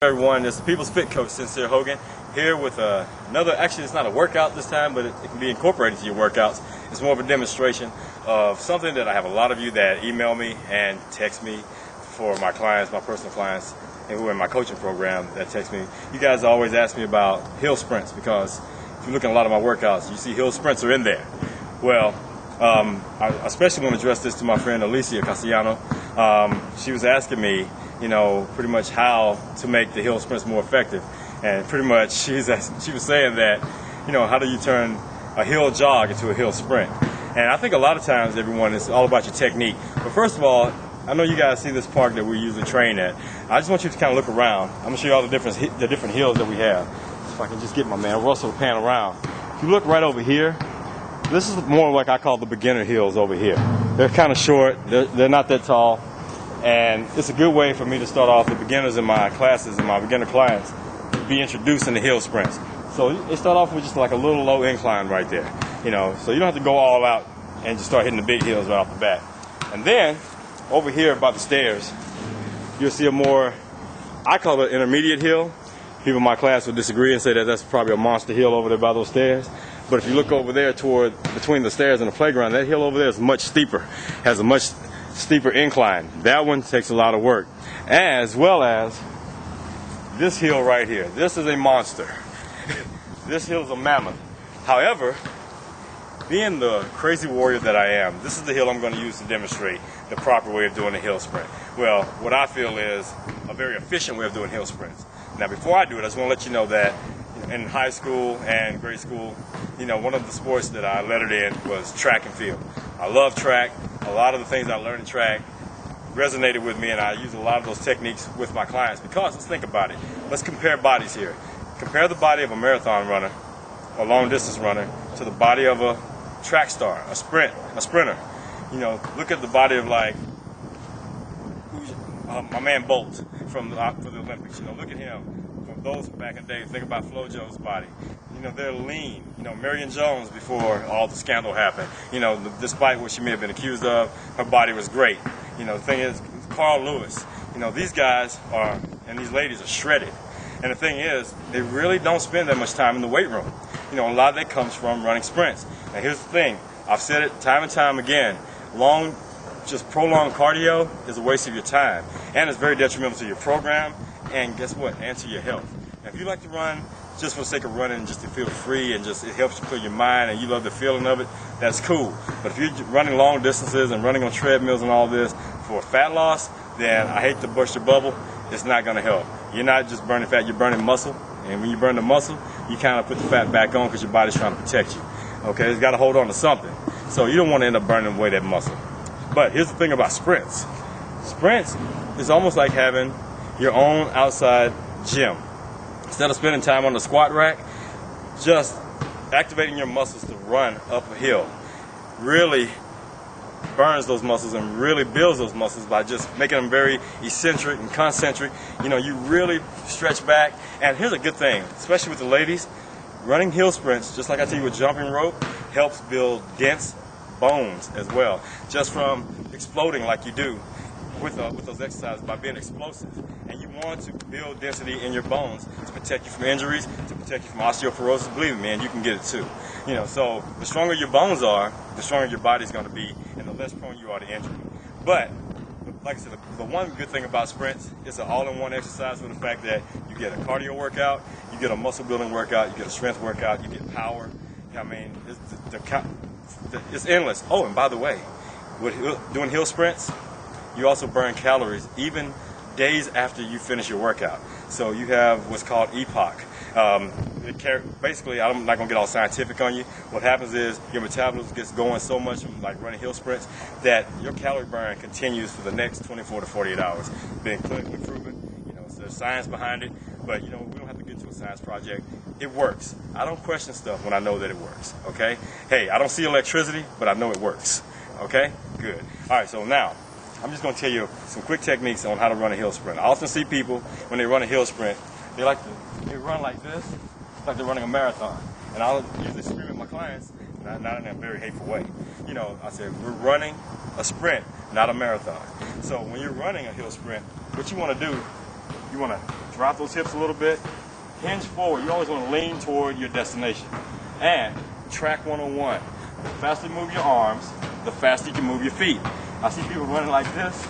Everyone, this is People's Fit Coach Sincere Hogan here with another, actually it's not a workout this time, but it can be incorporated into your workouts. It's more of a demonstration of something that I have a lot of you that email me and text me for my clients, my personal clients, and who are in my coaching program that text me. You guys always ask me about hill sprints because if you look at a lot of my workouts, you see hill sprints are in there. Well, I especially want to address this to my friend Alicia Castellano. She was asking me, pretty much how to make the hill sprints more effective. And pretty much she was saying that, how do you turn a hill jog into a hill sprint? And I think a lot of times, everyone, it's all about your technique. But first of all, I know you guys see this park that we usually train at. I just want you to kind of look around. I'm going to show you all the different hills that we have. If I can just get my man Russell to pan around. If you look right over here, this is more like I call the beginner hills over here. They're kind of short. They're not that tall. And it's a good way for me to start off the beginners in my classes and my beginner clients to be introduced into hill sprints. So they start off with just like a little low incline right there, so you don't have to go all out and just start hitting the big hills right off the bat. And then over here by the stairs, you'll see a more, I call it intermediate hill. People in my class would disagree and say that that's probably a monster hill over there by those stairs. But if you look over there toward between the stairs and the playground, that hill over there is much steeper, has a much steeper incline. That one takes a lot of work, as well as this hill right here. This is a monster. This hill is a mammoth. However, being the crazy warrior that I am, this is the hill I'm going to use to demonstrate the proper way of doing a hill sprint. Well, what I feel is a very efficient way of doing hill sprints. Now, before I do it, I just want to let you know that in high school and grade school, one of the sports that I lettered in was track and field. I love track. A lot of the things I learned in track resonated with me, and I use a lot of those techniques with my clients because, let's think about it. Let's compare bodies here. Compare the body of a marathon runner, a long distance runner, to the body of a track star, a sprinter. Look at the body of my man Bolt for the Olympics. Look at him. From those back in the day, think about FloJo's body. They're lean. Marion Jones, before all the scandal happened, despite what she may have been accused of, her body was great. The thing is, Carl Lewis, these guys and these ladies are shredded. And the thing is, they really don't spend that much time in the weight room. A lot of that comes from running sprints. And here's the thing, I've said it time and time again, just prolonged cardio is a waste of your time. And it's very detrimental to your program, and guess what, and to your health. Now, if you like to run just for the sake of running, just to feel free and just it helps you clear your mind and you love the feeling of it, that's cool. But if you're running long distances and running on treadmills and all this for fat loss, then I hate to burst your bubble, it's not going to help. You're not just burning fat, you're burning muscle. And when you burn the muscle, you kind of put the fat back on because your body's trying to protect you. Okay, it's got to hold on to something. So you don't want to end up burning away that muscle. But here's the thing about sprints. Sprints is almost like having your own outside gym. Instead of spending time on the squat rack, just activating your muscles to run up a hill really burns those muscles and really builds those muscles by just making them very eccentric and concentric. You really stretch back. And here's a good thing, especially with the ladies, running hill sprints, just like I tell you with jumping rope, helps build dense bones as well, just from exploding like you do with those exercises by being explosive. And you want to build density in your bones to protect you from injuries, to protect you from osteoporosis. Believe me, man, you can get it too. So the stronger your bones are, the stronger your body's going to be, and the less prone you are to injury. But like I said, the one good thing about sprints is an all-in-one exercise for the fact that you get a cardio workout, you get a muscle building workout, you get a strength workout, you get power. It's endless. Oh, and by the way, with doing hill sprints, you also burn calories even days after you finish your workout. So you have what's called EPOC. Basically, I'm not going to get all scientific on you. What happens is your metabolism gets going so much from running hill sprints that your calorie burn continues for the next 24 to 48 hours. Being clinically proven, so there's science behind it, but we don't have to get to a science project. It works. I don't question stuff when I know that it works, okay? Hey, I don't see electricity, but I know it works, okay? Good. All right, so now, I'm just going to tell you some quick techniques on how to run a hill sprint. I often see people, when they run a hill sprint, they run like this, like they're running a marathon. And I'll usually scream at my clients, not in a very hateful way. I said, we're running a sprint, not a marathon. So when you're running a hill sprint, what you want to do, you want to drop those hips a little bit, hinge forward. You always want to lean toward your destination. And track 101. The faster you move your arms, the faster you can move your feet. I see people running like this,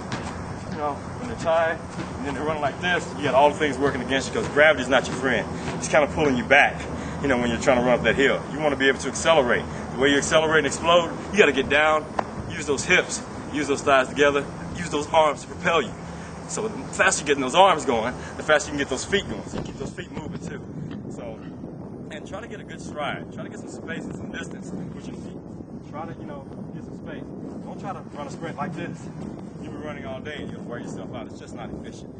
you know, when they're tired, and then they're running like this. You got all the things working against you because gravity is not your friend. It's kind of pulling you back, you know, when you're trying to run up that hill. You want to be able to accelerate. The way you accelerate and explode, you got to get down, use those hips, use those thighs together, use those arms to propel you. So the faster you get those arms going, the faster you can get those feet going. So you keep those feet moving too. So, and try to get a good stride. Try to get some space and some distance with your feet. Try to, you know, get some space. Don't try to run a sprint like this. You'll be running all day and you'll wear yourself out. It's just not efficient.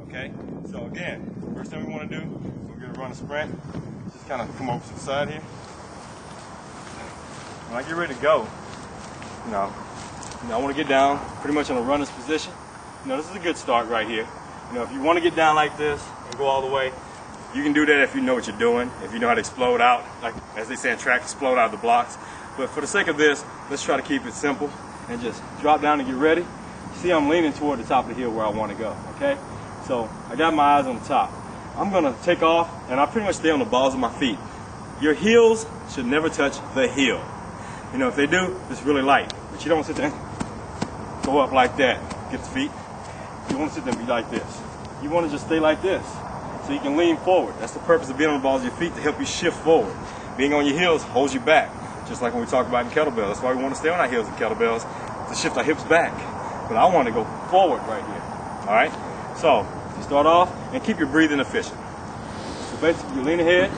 Okay? So again, first thing we want to do, we're going to run a sprint. Just kind of come over to the side here. When I get ready to go, you know, I want to get down pretty much in a runner's position. You know, this is a good start right here. You know, if you want to get down like this and go all the way, you can do that if you know what you're doing, if you know how to explode out, like as they say in track, explode out of the blocks. But for the sake of this, let's try to keep it simple and just drop down and get ready. See, I'm leaning toward the top of the hill where I want to go, okay? So I got my eyes on the top. I'm gonna take off and I pretty much stay on the balls of my feet. Your heels should never touch the hill. You know, if they do, it's really light. But you don't want to sit there and go up like that. Get the feet. You want to sit there and be like this. You want to just stay like this so you can lean forward. That's the purpose of being on the balls of your feet, to help you shift forward. Being on your heels holds you back, just like when we talk about in kettlebells. That's why we want to stay on our heels in kettlebells, to shift our hips back. But I want to go forward right here. All right? So you start off and keep your breathing efficient. So basically, you lean ahead,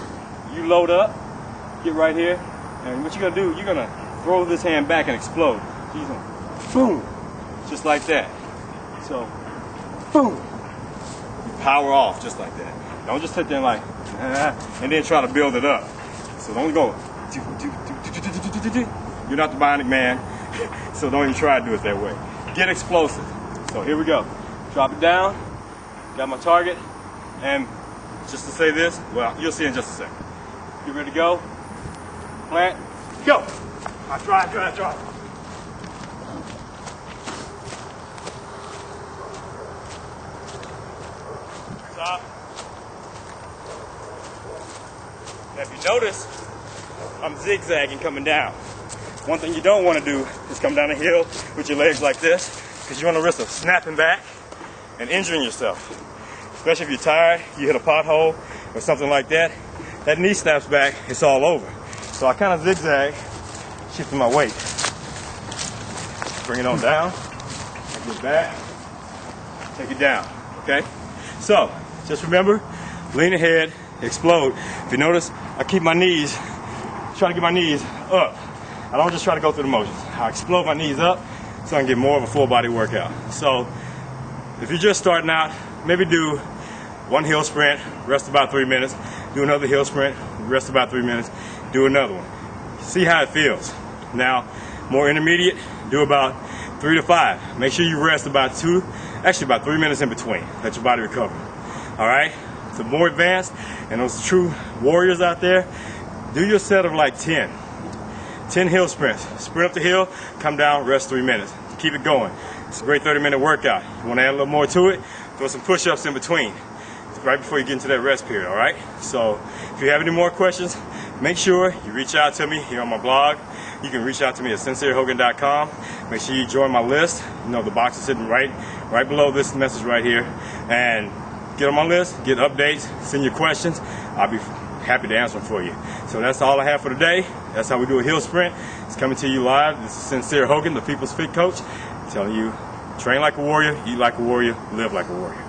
you load up, get right here, and what you're going to do, you're going to throw this hand back and explode. So you're going to boom, just like that. So, boom. You power off just like that. Don't just sit there and like, and then try to build it up. So don't go, you're not the Bionic Man, so don't even try to do it that way. Get explosive. So here we go. Drop it down, got my target, and just to say this, well, you'll see in just a second. Get ready to go, plant, go. I try. Stop. Now if you notice, I'm zigzagging coming down. One thing you don't want to do is come down a hill with your legs like this, because you run the risk of snapping back and injuring yourself. Especially if you're tired, you hit a pothole or something like that, that knee snaps back, it's all over. So I kind of zigzag, shifting my weight. Bring it on down, get back, take it down, okay? So, just remember, lean ahead, explode. If you notice, I keep my knees, try to get my knees up. I don't just try to go through the motions. I explode my knees up so I can get more of a full body workout. So, if you're just starting out, maybe do one hill sprint, rest about 3 minutes, do another hill sprint, rest about 3 minutes, do another one. See how it feels. Now, more intermediate, do about 3 to 5. Make sure you rest about 3 minutes in between. Let your body recover. All right? So more advanced, and those true warriors out there, do your set of like 10 hill sprints. Sprint up the hill, come down, rest 3 minutes. Keep it going. It's a great 30-minute workout. You want to add a little more to it? Throw some push-ups in between, right before you get into that rest period, all right? So if you have any more questions, make sure you reach out to me here on my blog. You can reach out to me at sincerehogan.com. Make sure you join my list. You know, the box is sitting right below this message right here. And get on my list, get updates, send your questions. I'll be happy to answer them for you. So that's all I have for today. That's how we do a hill sprint. It's coming to you live. This is Sincere Hogan, the People's Fit Coach, telling you, train like a warrior, eat like a warrior, live like a warrior.